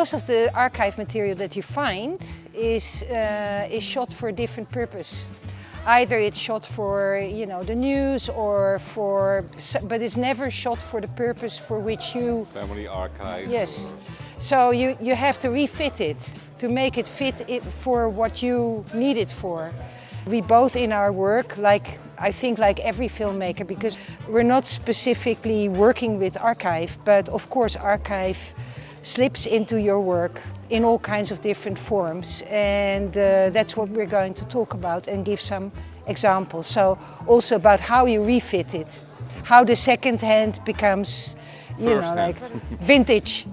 most of the archive material that you find is shot for a different purpose. Either it's shot for, you know, the news or but it's never shot for the purpose for which you... Family archive. Yes. So you have to refit it to make it fit for what you need it for. We both in our work, I think like every filmmaker, because we're not specifically working with archive, but of course archive slips into your work in all kinds of different forms, and that's what we're going to talk about and give some examples. So also about how you refit it, how the second hand becomes, you know, like vintage.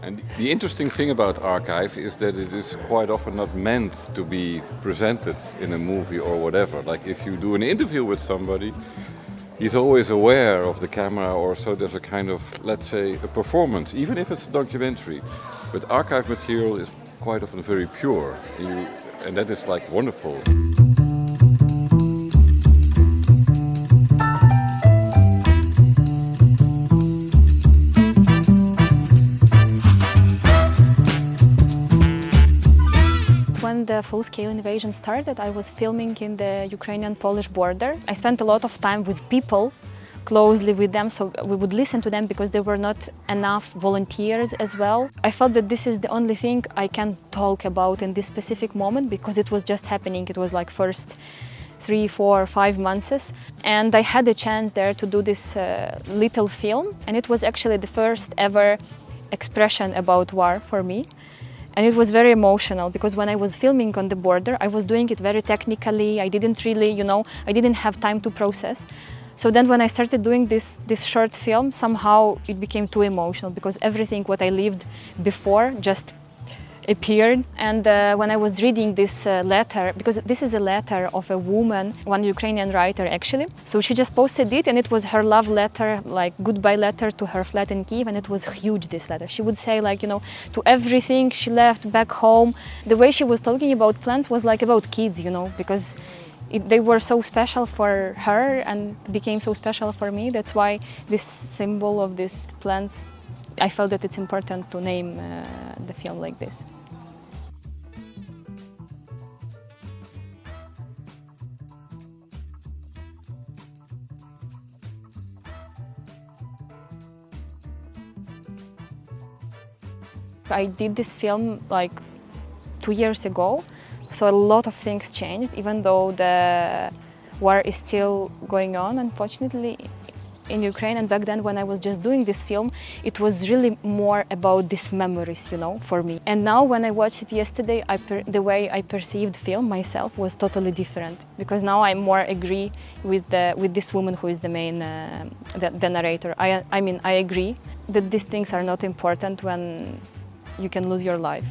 And the interesting thing about archive is that it is quite often not meant to be presented in a movie or whatever. Like if you do an interview with somebody, he's always aware of the camera, or so there's a kind of, let's say, a performance, even if it's a documentary. But archive material is quite often very pure, and that is like wonderful. When the full-scale invasion started, I was filming in the Ukrainian-Polish border. I spent a lot of time with people, closely with them, so we would listen to them because there were not enough volunteers as well. I felt that this is the only thing I can talk about in this specific moment because it was just happening. It was like first 3, 4, 5 months, and I had a chance there to do this little film, and it was actually the first ever expression about war for me. And it was very emotional because when I was filming on the border, I was doing it very technically. I didn't really, you know, I didn't have time to process. So then when I started doing this short film, somehow it became too emotional because everything what I lived before just appeared. And when I was reading this letter, because this is a letter of a woman, one Ukrainian writer actually, so she just posted it, and it was her love letter, like goodbye letter to her flat in Kyiv, and it was huge, this letter. She would say, like, you know, to everything she left back home. The way she was talking about plants was like about kids, you know, because they were so special for her and became so special for me. That's why this symbol of these plants, I felt that it's important to name the film like this. I did this film like 2 years ago, so a lot of things changed, even though the war is still going on, unfortunately, in Ukraine. And back then, when I was just doing this film, it was really more about these memories, you know, for me. And now when I watched it yesterday, the way I perceived film myself was totally different, because now I more agree with this woman who is the main the narrator. I mean, I agree that these things are not important when you can lose your life.